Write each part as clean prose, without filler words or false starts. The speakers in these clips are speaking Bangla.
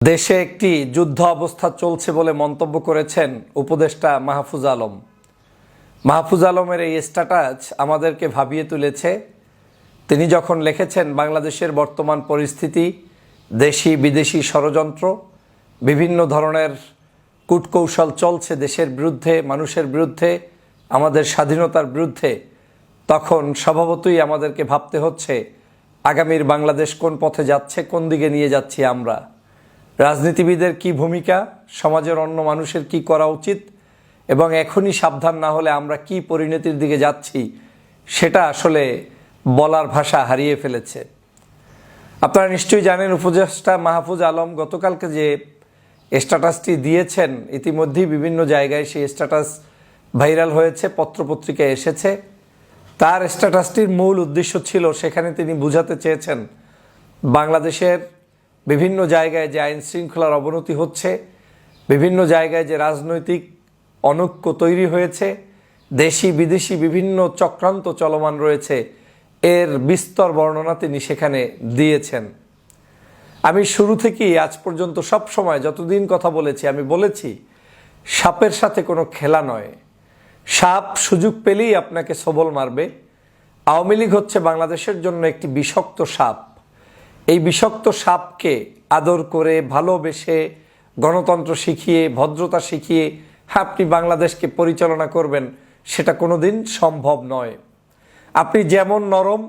দেশে একটি যুদ্ধ অবস্থা চলছে বলে মন্তব্য করেছেন উপদেষ্টা মাহফুজ আলম। মাহফুজ আলমের এই স্ট্যাটাস আমাদেরকে ভাবিয়ে তুলেছে। তিনি যখন লিখেছেন বাংলাদেশের বর্তমান পরিস্থিতি, দেশি বিদেশি ষড়যন্ত্র, বিভিন্ন ধরনের কূটকৌশল চলছে দেশের বিরুদ্ধে, মানুষের বিরুদ্ধে, আমাদের স্বাধীনতার বিরুদ্ধে, তখন স্বভাবতই আমাদেরকে ভাবতে হচ্ছে আগামীর বাংলাদেশ কোন পথে যাচ্ছে, কোন দিকে নিয়ে যাচ্ছি আমরা। রাজনীতিবিদের কি ভূমিকা, সমাজের অন্য মানুষের কি করা উচিত এবং এখনই সাবধান না হলে আমরা কি পরিণতির দিকে যাচ্ছি সেটা আসলে বলার ভাষা হারিয়ে ফেলেছে। আপনারা নিশ্চয়ই জানেন উপদেষ্টা মাহফুজ আলম গতকালকে যে স্ট্যাটাসটি দিয়েছেন, ইতিমধ্যেই বিভিন্ন জায়গায় সেই স্ট্যাটাস ভাইরাল হয়েছে, পত্রপত্রিকায় এসেছে। তার স্ট্যাটাসটির মূল উদ্দেশ্য ছিল, সেখানে তিনি বুঝাতে চেয়েছেন বাংলাদেশের বিভিন্ন জায়গায় যে আইন শৃঙ্খলার অবনতি হচ্ছে, বিভিন্ন জায়গায় যে রাজনৈতিক অনৈক্য তৈরি হয়েছে, দেশি বিদেশি বিভিন্ন চক্রান্ত চলমান রয়েছে, এর বিস্তর বর্ণনা তিনি সেখানে দিয়েছেন। আমি শুরু থেকেই আজ পর্যন্ত সব সময় যতদিন কথা বলেছি আমি বলেছি, সাপের সাথে কোনো খেলা নয়। সাপ সুযোগ পেলেই আপনাকে সবল মারবে। আওয়ামী লীগ হচ্ছে বাংলাদেশের জন্য একটি বিষাক্ত সাপ। এই বিষাক্ত সাপকে আদর করে, ভালোবেসে, গণতন্ত্র শিখিয়ে, ভদ্রতা শিখিয়ে আপনি বাংলাদেশকে পরিচালনা করবেন, সেটা কোনোদিন সম্ভব নয়। আপনি যেমন নরম,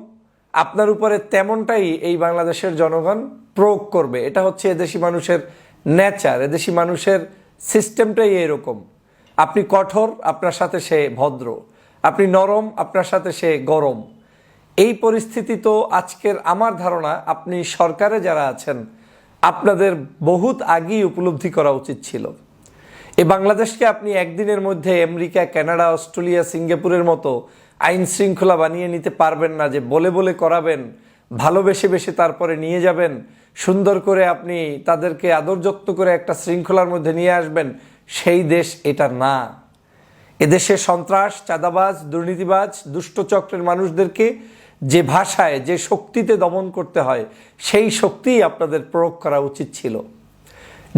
আপনার উপরে তেমনটাই এই বাংলাদেশের জনগণ প্রয়োগ করবে। এটা হচ্ছে এদেশি মানুষের নেচার, এদেশি মানুষের সিস্টেমটাই এরকম। আপনি কঠোর, আপনার সাথে সে ভদ্র। আপনি নরম, আপনার সাথে সে গরম। এই পরিস্থিতি তো আজকের আমার ধারণা আপনি সরকারে যারা আছেন আপনাদের বহুত আগেই উপলব্ধি করা উচিত ছিল। এই বাংলাদেশকে আপনি একদিনের মধ্যে আমেরিকা, কানাডা, অস্ট্রেলিয়া, সিঙ্গাপুরের মতো আইন শৃঙ্খলা বানিয়ে নিতে পারবেন না যে বলে বলে করাবেন, ভালোবেসে বেসে তারপরে নিয়ে যাবেন, সুন্দর করে আপনি তাদেরকে আদর যত্ন করে একটা শৃঙ্খলার মধ্যে নিয়ে আসবেন। সেই দেশ এটা না। এদেশে সন্ত্রাস, চাঁদাবাজ, দুর্নীতিবাজ, দুষ্টচক্রের মানুষদেরকে যে ভাষায়, যে শক্তিতে দমন করতে হয়, সেই শক্তিই আপনাদের প্রয়োগ করা উচিত ছিল।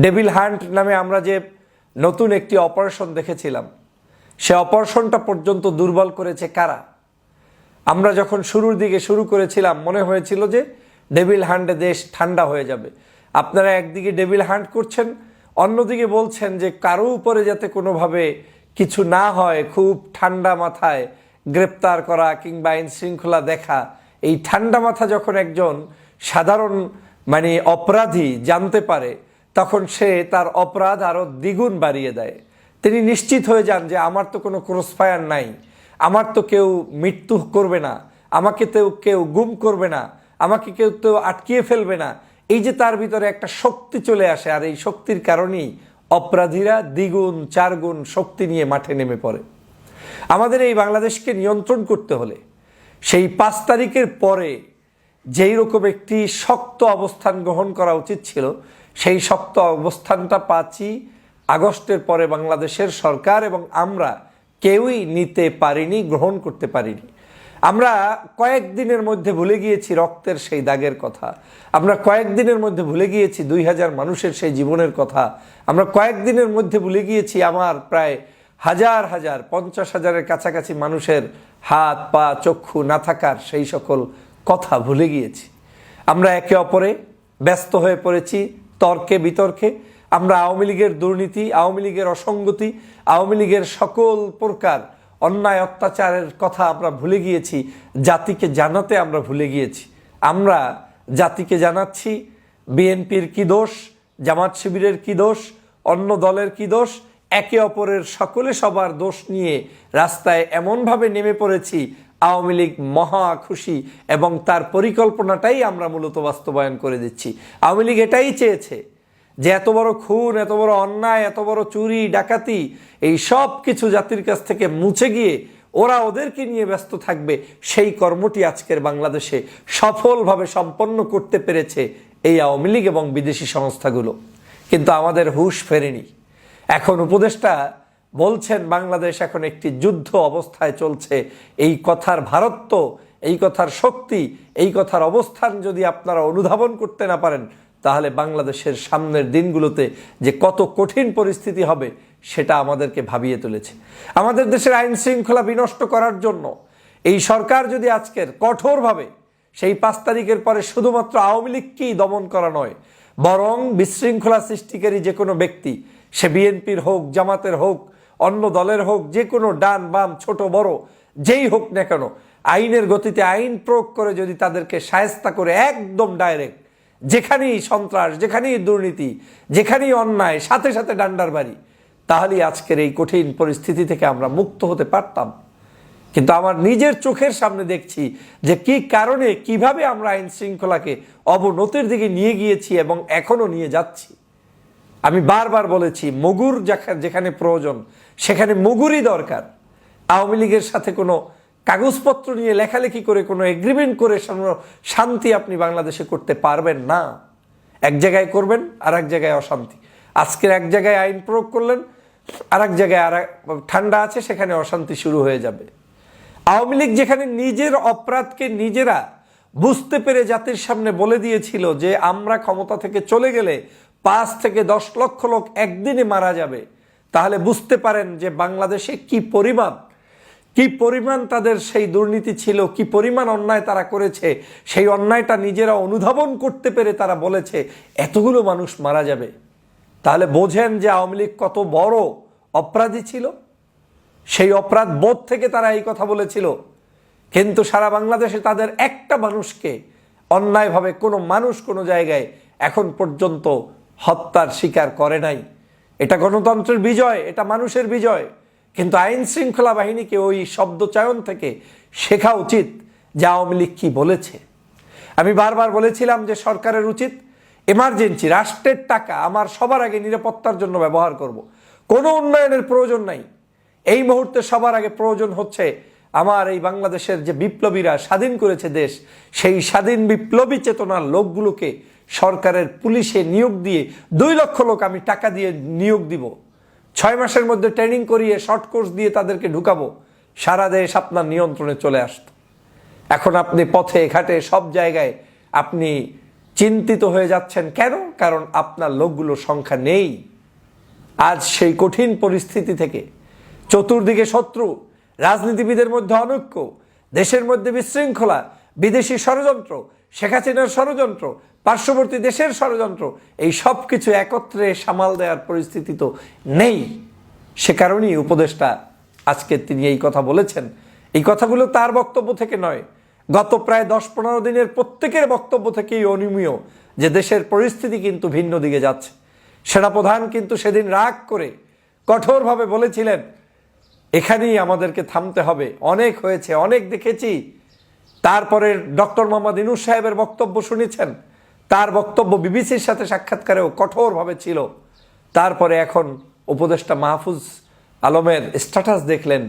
ডেভিল হান্ট নামে আমরা যে নতুন একটি অপারেশন দেখেছিলাম, সে অপারেশনটা পর্যন্ত দুর্বল করেছে কারা? আমরা যখন শুরুর দিকে শুরু করেছিলাম মনে হয়েছিল যে ডেভিল হান্টে দেশ ঠান্ডা হয়ে যাবে। আপনারা একদিকে ডেভিল হান্ট করছেন, অন্যদিকে বলছেন যে কারো উপরে যাতে কোনোভাবে কিছু না হয়, খুব ঠান্ডা মাথায় গ্রেপ্তার করা কিংবা আইন শৃঙ্খলা দেখা। এই ঠান্ডা মাথা যখন একজন সাধারণ অপরাধী জানতে পারে, তখন সে তার অপরাধ আরও দ্বিগুণ বাড়িয়ে দেয়। তিনি নিশ্চিত হয়ে যান যে আমার তো কোনো ক্রসফায়ার নাই, আমার তো কেউ মৃত্যু করবে না, আমাকে তো কেউ গুম করবে না, আমাকে কেউ তো আটকিয়ে ফেলবে না। এই যে তার ভিতরে একটা শক্তি চলে আসে, আর এই শক্তির কারণেই অপরাধীরা দ্বিগুণ চারগুণ শক্তি নিয়ে মাঠে নেমে পড়ে। আমাদের এই বাংলাদেশকে নিয়ন্ত্রণ করতে হলে সেই 5 তারিখের পরে যেই রকম একটি শক্ত অবস্থান গ্রহণ করা উচিত ছিল, সেই শক্ত অবস্থানটা 5ই আগস্টের পরে বাংলাদেশের সরকার এবং আমরা কেউই নিতে পারিনি, গ্রহণ করতে পারিনি। আমরা কয়েকদিনের মধ্যে ভুলে গিয়েছি রক্তের সেই দাগের কথা। আমরা কয়েকদিনের মধ্যে ভুলে গিয়েছি 2000 মানুষের সেই জীবনের কথা। আমরা কয়েকদিনের মধ্যে ভুলে গিয়েছি আমার প্রায় হাজার হাজার, 50,000-এর কাছাকাছি মানুষের হাত, পা, চক্ষু না থাকার সেই সকল কথা ভুলে গিয়েছি। আমরা একে অপরে ব্যস্ত হয়ে পড়েছি তর্কে বিতর্কে। আমরা আওয়ামী লীগের দুর্নীতি, আওয়ামী লীগের অসঙ্গতি, আওয়ামী লীগের সকল প্রকার অন্যায় অত্যাচারের কথা আমরা ভুলে গিয়েছি। জাতিকে জানাতে আমরা ভুলে গিয়েছি। আমরা জাতিকে জানাচ্ছি বিএনপির কি দোষ, জামাত শিবিরের কি দোষ, অন্য দলের কি দোষ। একে অপরের সকলে সবার দোষ নিয়ে রাস্তায় এমনভাবে নেমে পড়েছি, আওয়ামী লীগ মহা খুশি এবং তার পরিকল্পনাটাই আমরা মূলত বাস্তবায়ন করে দিচ্ছি। আওয়ামী লীগ এটাই চেয়েছে যে এত বড় খুন, এত বড় অন্যায়, এত বড় চুরি ডাকাতি, এই সব কিছু জাতির কাছ থেকে মুছে গিয়ে ওরা ওদেরকে নিয়ে ব্যস্ত থাকবে। সেই কর্মটি আজকের বাংলাদেশে সফলভাবে সম্পন্ন করতে পেরেছে এই আওয়ামী লীগ এবং বিদেশি সংস্থাগুলো। কিন্তু আমাদের হুঁশ ফেরেনি। এখন উপদেষ্টা বলছেন বাংলাদেশ এখন একটি যুদ্ধ অবস্থায় চলছে। এই কথার ভারত্ব, এই কথার শক্তি, এই কথার অবস্থান যদি আপনারা অনুধাবন করতে না পারেন, তাহলে বাংলাদেশের সামনের দিনগুলোতে যে কত কঠিন পরিস্থিতি হবে সেটা আমাদেরকে ভাবিয়ে তুলেছে। আমাদের দেশের আইন শৃঙ্খলা বিনষ্ট করার জন্য এই সরকার যদি আজকের কঠোরভাবে সেই 5 তারিখের পরে শুধুমাত্র আওয়ামী লীগকেই দমন করা নয়, বরং বিশৃঙ্খলা সৃষ্টিকারী যে কোনো ব্যক্তি, সে বিএনপির হোক, জামাতের হোক, অন্য দলের হোক, যে কোনো ডান বাম ছোট বড় যেই হোক না কেন, আইনের গতিতে আইন প্রয়োগ করে যদি তাদেরকে শায়েস্তা করে একদম ডাইরেক্ট, যেখানেই সন্ত্রাস, যেখানেই দুর্নীতি, যেখানেই অন্যায়, সাথে সাথে ডান্ডার বাড়ি, তাহলেই আজকের এই কঠিন পরিস্থিতি থেকে আমরা মুক্ত হতে পারতাম। কিন্তু আমার নিজের চোখের সামনে দেখছি যে কি কারণে, কিভাবে আমরা আইন শৃঙ্খলাকে অবনতির দিকে নিয়ে গিয়েছি এবং এখনো নিয়ে যাচ্ছি। আমি বারবার বলেছি, মুগুর যেখানে প্রয়োজন সেখানে মুগুরই দরকার। আওয়ামী লীগের সাথে কোনো কাগজপত্র নিয়ে লেখালেখি করে, কোনো এগ্রিমেন্ট করে শান্তি আপনি বাংলাদেশে করতে পারবেন না। এক জায়গায় করবেন, আর এক জায়গায় অশান্তি। আজকের এক জায়গায় আইন প্রয়োগ করলেন, আর এক জায়গায় ঠান্ডা আছে, সেখানে অশান্তি শুরু হয়ে যাবে। আওয়ামী লীগ যেখানে নিজের অপরাধকে নিজেরা বুঝতে পেরে জাতির সামনে বলে দিয়েছিল যে আমরা ক্ষমতা থেকে চলে গেলে 5 থেকে 10 লক্ষ লোক একদিনে মারা যাবে, তাহলে বুঝতে পারেন যে বাংলাদেশে কি পরিমাণ তাদের সেই দুর্নীতি ছিল, কি পরিমাণ অন্যায় তারা করেছে। সেই অন্যায়টা নিজেরা অনুধাবন করতে পেরে তারা বলেছে এতগুলো মানুষ মারা যাবে। তাহলে বোঝেন যে আওয়ামী লীগ কত বড় অপরাধী ছিল। সেই অপরাধ বোধ থেকে তারা এই কথা বলেছিল, কিন্তু সারা বাংলাদেশে তাদের একটা মানুষকে অন্যায়ভাবে কোনো মানুষ কোনো জায়গায় এখন পর্যন্ত হত্যার শিকার করে নাই। এটা গণতন্ত্রের বিজয়, এটা মানুষের বিজয়। কিন্তু আইন শৃঙ্খলা বাহিনীকে ওই শব্দচয়ন থেকে শেখা উচিত যে আওয়ামী লীগ কি বলেছে। আমি বারবার বলেছিলাম যে সরকারের উচিত এমার্জেন্সি, রাষ্ট্রের টাকা আমার সবার আগে নিরাপত্তার জন্য ব্যবহার করব। কোনো উন্নয়নের প্রয়োজন নাই। এই মুহূর্তে সবার আগে প্রয়োজন হচ্ছে আমার এই বাংলাদেশের যে বিপ্লবীরা স্বাধীন করেছে দেশ, সেই স্বাধীন বিপ্লবী চেতনার লোকগুলোকে সরকারের পুলিশে নিয়োগ দিয়ে 2 লক্ষ লোক আমি টাকা দিয়ে নিয়োগ দিব। 6 মাসের মধ্যে ট্রেনিং করিয়ে শর্ট কোর্স দিয়ে তাদেরকে ঢুকাবো। সারা দেশ আপনার নিয়ন্ত্রণে চলে আসতো। এখন আপনি পথে ঘাটে সব জায়গায় আপনি চিন্তিত হয়ে যাচ্ছেন কেন? কারণ আপনার লোকগুলোর সংখ্যা নেই। আজ সেই কঠিন পরিস্থিতি থেকে চতুর্দিকে শত্রু, রাজনীতিবিদের মধ্যে অনৈক্য, দেশের মধ্যে বিশৃঙ্খলা, বিদেশি ষড়যন্ত্র, শেখ হাসিনার ষড়যন্ত্র, পার্শ্ববর্তী দেশের ষড়যন্ত্র, এই সব কিছু একত্রে সামাল দেওয়ার পরিস্থিতি তো নেই। সে কারণেই উপদেষ্টা আজকে তিনি এই কথা বলেছেন। এই কথাগুলো তার বক্তব্য থেকে নয়, গত প্রায় 10-15 দিনের প্রত্যেকের বক্তব্য থেকেই অনিমীয় যে দেশের পরিস্থিতি কিন্তু ভিন্ন দিকে যাচ্ছে। সেনাপ্রধান কিন্তু সেদিন রাগ করে কঠোরভাবে বলেছিলেন এখানেই আমাদেরকে থামতে হবে, অনেক হয়েছে, অনেক দেখেছি। তারপরে ডক্টর মোহাম্মদ ইউনূস সাহেবের বক্তব্য শুনেছেন, তার বক্তব্য বিবিসির সাথে সাক্ষাৎকারেও কঠোরভাবে ছিল। তারপরে এখন উপদেষ্টা মাহফুজ আলমের স্ট্যাটাস দেখলেন,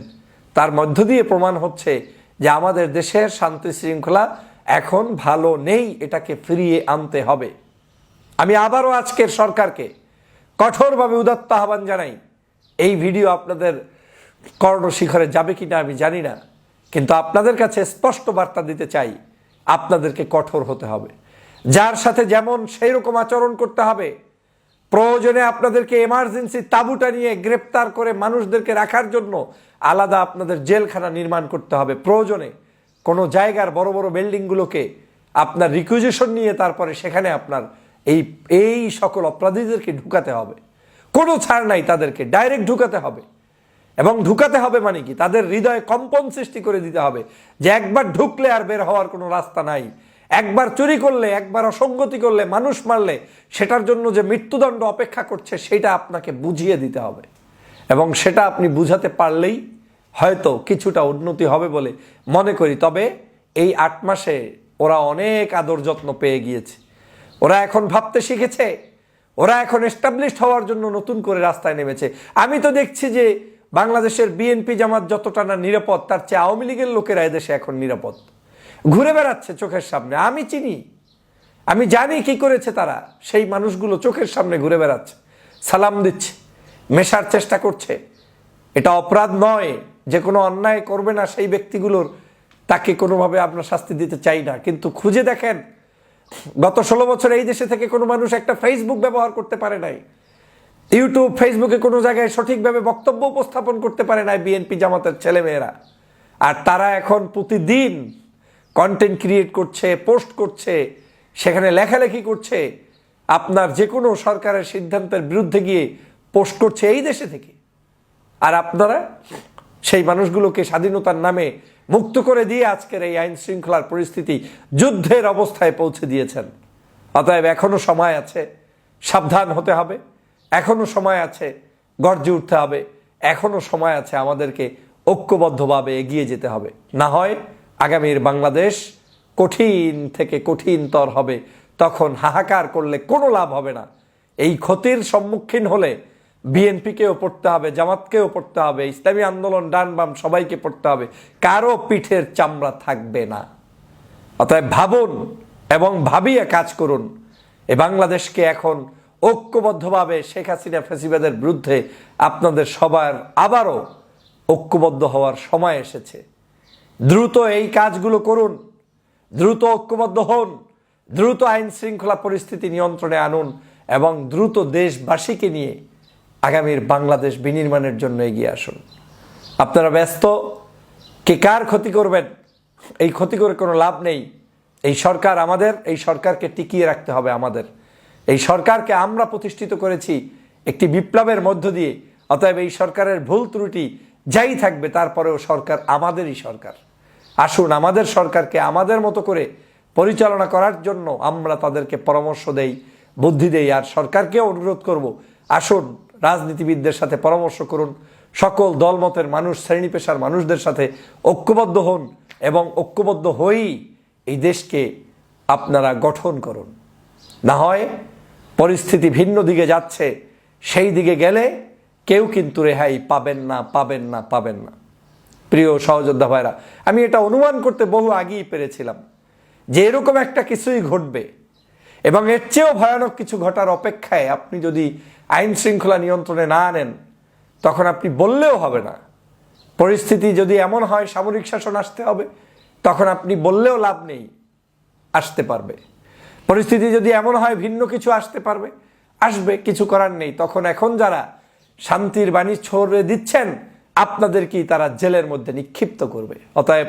তার মধ্য দিয়ে প্রমাণ হচ্ছে যে আমাদের দেশের শান্তি শৃঙ্খলা এখন ভালো নেই, এটাকে ফিরিয়ে আনতে হবে। আমি আবারও আজকের সরকারকে কঠোরভাবে উদাত্ত আহ্বান জানাই। এই ভিডিও আপনাদের কর্ণশিখরে যাবে কিনা আমি জানি না, কিন্তু আপনাদের কাছে স্পষ্ট বার্তা দিতে চাই, আপনাদেরকে কঠোর হতে হবে। যার সাথে যেমন সেই রকম আচরণ করতে হবে। প্রয়োজনে আপনাদেরকে এমার্জেন্সি তাঁবুটা নিয়ে গ্রেপ্তার করে মানুষদেরকে রাখার জন্য আলাদা আপনাদের জেলখানা নির্মাণ করতে হবে। প্রয়োজনে কোনো জায়গার বড় বড় বিল্ডিংগুলোকে আপনার রিকুইজিশন নিয়ে তারপরে সেখানে আপনার এই সকল অপরাধীদেরকে ঢুকাতে হবে। কোনো ছাড় নাই, তাদেরকে ডাইরেক্ট ঢুকাতে হবে। এবং ঢুকাতে হবে মানে কি, তাদের হৃদয়ে কম্পন সৃষ্টি করে দিতে হবে যে একবার ঢুকলে আর বের হওয়ার কোনো রাস্তা নাই। একবার চুরি করলে, একবার অসঙ্গতি করলে, মানুষ মারলে সেটার জন্য যে মৃত্যুদণ্ড অপেক্ষা করছে সেটা আপনাকে বুঝিয়ে দিতে হবে। এবং সেটা আপনি বুঝাতে পারলেই হয়তো কিছুটা উন্নতি হবে বলে মনে করি। তবে এই 8 মাসে ওরা অনেক আদর যত্ন পেয়ে গিয়েছে। ওরা এখন ভাবতে শিখেছে, ওরা এখন এস্টাবলিশড হওয়ার জন্য নতুন করে রাস্তায় নেমেছে। আমি তো দেখছি যে বাংলাদেশের বিএনপি জামাত যতটা না নিরাপদ, তার চেয়ে আওয়ামী লীগের লোকেরা এদেশে এখন নিরাপদ, ঘুরে বেড়াচ্ছে চোখের সামনে। আমি চিনি, আমি জানি কি করেছে তারা। সেই মানুষগুলো চোখের সামনে ঘুরে বেড়াচ্ছে, সালাম দিচ্ছে, মেশার চেষ্টা করছে। এটা অপরাধ নয়, যে কোনো অন্যায় করবে না সেই ব্যক্তিগুলোর তাকে কোনোভাবে আমরা শাস্তি দিতে চাই না। কিন্তু খুঁজে দেখেন গত 16 বছর এই দেশে থেকে কোনো মানুষ একটা ফেসবুক ব্যবহার করতে পারে নাই, ইউটিউব ফেসবুকে কোনো জায়গায় সঠিকভাবে বক্তব্য উপস্থাপন করতে পারে নাই বিএনপি জামাতের ছেলেমেয়েরা। আর তারা এখন প্রতিদিন কন্টেন্ট ক্রিয়েট করছে, পোস্ট করছে, সেখানে লেখালেখি করছে, আপনার যে কোনো সরকারের সিদ্ধান্তের বিরুদ্ধে গিয়ে পোস্ট করছে এই দেশে থেকে। আর আপনারা সেই মানুষগুলোকে স্বাধীনতার নামে মুক্ত করে দিয়ে আজকের এই আইন শৃঙ্খলার পরিস্থিতি যুদ্ধের অবস্থায় পৌঁছে দিয়েছেন। অতএব এখনো সময় আছে, সাবধান হতে হবে, এখনো সময় আছে, গর্জে উঠতে হবে, এখনো সময় আছে, আমাদেরকে ঐক্যবদ্ধভাবে এগিয়ে যেতে হবে। না হয় আগামীর বাংলাদেশ কঠিন থেকে কঠিনতর হবে, তখন হাহাকার করলে কোনো লাভ হবে না। এই ক্ষতির সম্মুখীন হলে বিএনপিকেও পড়তে হবে, জামাতকেও পড়তে হবে, ইসলামী আন্দোলন ডান বাম সবাইকে পড়তে হবে, কারো পিঠের চামড়া থাকবে না। অতএব ভাবুন এবং ভাবিয়ে কাজ করুন। এ বাংলাদেশকে এখন ঐক্যবদ্ধভাবে শেখ হাসিনা ফ্যাসিবাদের বিরুদ্ধে আপনাদের সবার আবারও ঐক্যবদ্ধ হওয়ার সময় এসেছে। দ্রুত এই কাজগুলো করুন, দ্রুত ঐক্যবদ্ধ হন, দ্রুত আইন শৃঙ্খলা পরিস্থিতি নিয়ন্ত্রণে আনুন এবং দ্রুত দেশবাসীকে নিয়ে আগামীর বাংলাদেশ বিনির্মাণের জন্য এগিয়ে আসুন। আপনারা ব্যস্ত, কে কার ক্ষতি করবেন, এই ক্ষতি করে কোনো লাভ নেই। এই সরকার আমাদের, এই সরকারকে টিকিয়ে রাখতে হবে আমাদের। এই সরকারকে আমরা প্রতিষ্ঠিত করেছি একটি বিপ্লবের মধ্য দিয়ে। অতএব এই সরকারের ভুল ত্রুটি যাই থাকবে, তারপরেও সরকার আমাদেরই সরকার। আসুন আমাদের সরকারকে আমাদের মতো করে পরিচালনা করার জন্য আমরা তাদেরকে পরামর্শ দেই, বুদ্ধি দেই। আর সরকারকেও অনুরোধ করব, আসুন রাজনীতিবিদদের সাথে পরামর্শ করুন, সকল দলমতের মানুষ, শ্রেণী পেশার মানুষদের সাথে ঐক্যবদ্ধ হন এবং ঐক্যবদ্ধ হয়েই এই দেশকে আপনারা গঠন করুন। না হয় পরিস্থিতি ভিন্ন দিকে যাচ্ছে, সেই দিকে গেলে কেউ কিন্তু রেহাই পাবেন না, পাবেন না, পাবেন না। প্রিয় সহযোদ্ধা ভাইরা, আমি এটা অনুমান করতে বহু আগেই পেরেছিলাম যে এরকম একটা কিছুই ঘটবে এবং এর চেয়েও ভয়ানক কিছু ঘটার অপেক্ষায় আপনি যদি আইন শৃঙ্খলা নিয়ন্ত্রণে না আনেন, তখন আপনি বললেও হবে না। পরিস্থিতি যদি এমন হয় সামরিক শাসন আসতে হবে, তখন আপনি বললেও লাভ নেই, আসতে পারবে। পরিস্থিতি যদি এমন হয় ভিন্ন কিছু আসতে পারবে, আসবে, কিছু করার নেই। তখন এখন যারা শান্তির বাণী ছড়িয়ে দিচ্ছেন, আপনাদেরকেই তারা জেলের মধ্যে নিক্ষিপ্ত করবে। অতএব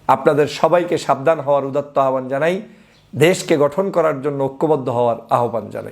আপনাদের সবাইকে সাবধান হওয়ার উদাত্ত আহ্বান জানাই, দেশকে গঠন করার জন্য ঐক্যবদ্ধ হওয়ার আহ্বান জানাই।